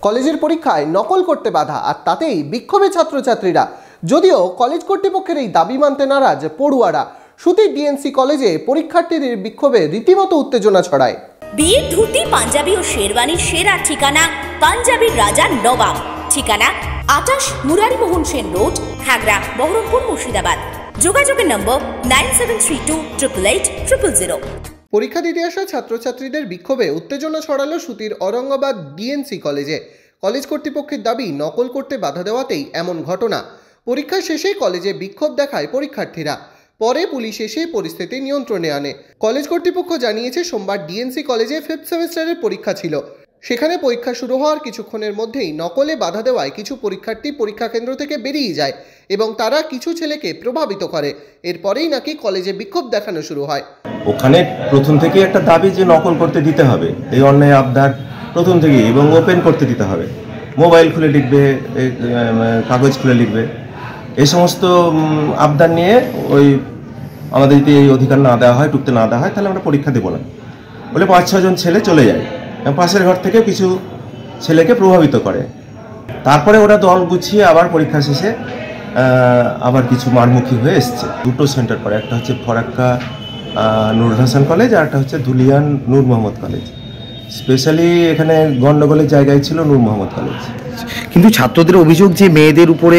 কলেজের পরীক্ষায় নকল করতে বাধা আর তাতেই বিক্ষোভে ছাত্রছাত্রীরা। যদিও কলেজ কর্তৃপক্ষের এই দাবি মানতে নারাজ পড়ুয়ারা। সুতির ডিএনসি কলেজে পরীক্ষার্থীদের বিক্ষোভে রীতিমতো উত্তেজনা ছড়ায়। বিয়ের ধুতি, পাঞ্জাবি ও শেরওয়ানির সেরা ঠিকানা পাঞ্জাবির রাজা নবাব। ঠিকানা 28 মুরারি মোহন সেন রোড, খাগড়া, বহরমপুর, মুর্শিদাবাদ। যোগাযোগের নম্বর 9732888000। পরীক্ষা দিতে আসা ছাত্রছাত্রীদের বিক্ষোভে উত্তেজনা ছড়ালো সুতির ঔরঙ্গাবাদ ডিএনসি কলেজে। কলেজ কর্তৃপক্ষের দাবি নকল করতে বাধা দেওয়াতেই এমন ঘটনা। পরীক্ষা শেষে কলেজে বিক্ষোভ দেখায় পরীক্ষার্থীরা। পরে পুলিশ এসে পরিস্থিতি নিয়ন্ত্রণে আনে। কলেজ কর্তৃপক্ষ জানিয়েছে, সোমবার ডিএনসি কলেজে 5th সেমিস্টারের পরীক্ষা ছিল। সেখানে পরীক্ষা শুরু হওয়ার কিছুক্ষণের মধ্যেই নকলে বাধা দেওয়ায় কিছু পরীক্ষার্থী পরীক্ষা কেন্দ্র থেকে বেরিয়ে যায় এবং তারা কিছু ছেলেকে প্রভাবিত করে। এরপরেই নাকি কলেজে বিক্ষোভ দেখানো শুরু হয়। ওখানে প্রথম থেকে একটা দাবি যে নকল করতে দিতে হবে, এই অন্যায় আবদার প্রথম থেকে, এবং ওপেন করতে দিতে হবে। মোবাইল খুলে লিখবে, কাগজ খুলে লিখবে, এই সমস্ত আবদার নিয়ে ওই আমাদের যদি এই অধিকার না দেওয়া হয়, টুকতে না দেওয়া হয়, তাহলে আমরা পরীক্ষা দেবো না বলে 5-6 জন ছেলে চলে যায়। পাশের ঘর থেকে কিছু ছেলেকে প্রভাবিত করে। তারপরে ওরা দল গুছিয়ে আবার পরীক্ষা শেষে আবার কিছু মারমুখী হয়ে এসছে। দুটো সেন্টার পরে, একটা হচ্ছে ফরাক্কা নুরুল হাসান কলেজ, আর একটা হচ্ছে ধুলিয়ান নূর মোহাম্মদ কলেজ। স্পেশালি এখানে গন্ডগোলের জায়গায় ছিল নূর মোহাম্মদ কলেজ। কিন্তু ছাত্রদের অভিযোগ যে মেয়েদের উপরে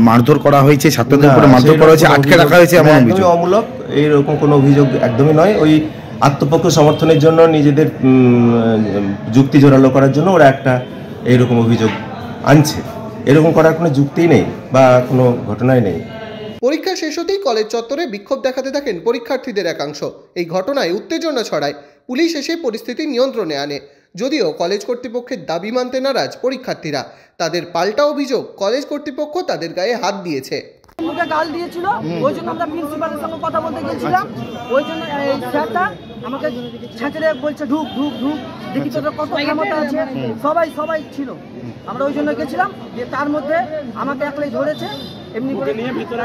মারধর করা হয়েছে, ছাত্রদের উপরে মারধর করা হয়েছে, আটকে রাখা হয়েছে, এমন অভিযোগ অমূলক। এইরকম কোনো অভিযোগ একদমই নয়। ওই আত্মপক্ষ সমর্থনের জন্য, নিজেদের যুক্তি জোরালো করার জন্য ওরা একটা এইরকম অভিযোগ আনছে। এরকম করার কোনো যুক্তিই নেই বা কোনো ঘটনাই নেই। পরীক্ষা শেষ হতেই কলেজ চত্বরে বিক্ষোভ দেখাতে থাকেন পরীক্ষার্থীদের একাংশ। এই ঘটনায় উত্তেজনা ছড়ায়। পুলিশ এসে পরিস্থিতি নিয়ন্ত্রণে আনে। যদিও কলেজ কর্তৃপক্ষের দাবি মানতে নারাজ পরীক্ষার্থীরা। তাদের পাল্টা অভিযোগ, কলেজ কর্তৃপক্ষ তাদের গায়ে হাত দিয়েছে। মুখে গাল দিয়েছিল, ওই জন্য আমরা প্রিন্সিপালের সঙ্গে কথা বলতে গেছিলাম। ওই জন্য স্যারটা আমাকে ছেঁচড়ে বলছে ঢুক ঢুক ঢুক, দেখি তোদের কত ক্ষমতা আছে। সবাই ছিল, আমরা ওই জন্য গেছিলাম। যে তার মধ্যে আমাকে একলাই ধরেছে, এমনি করে নিয়ে ভিতরে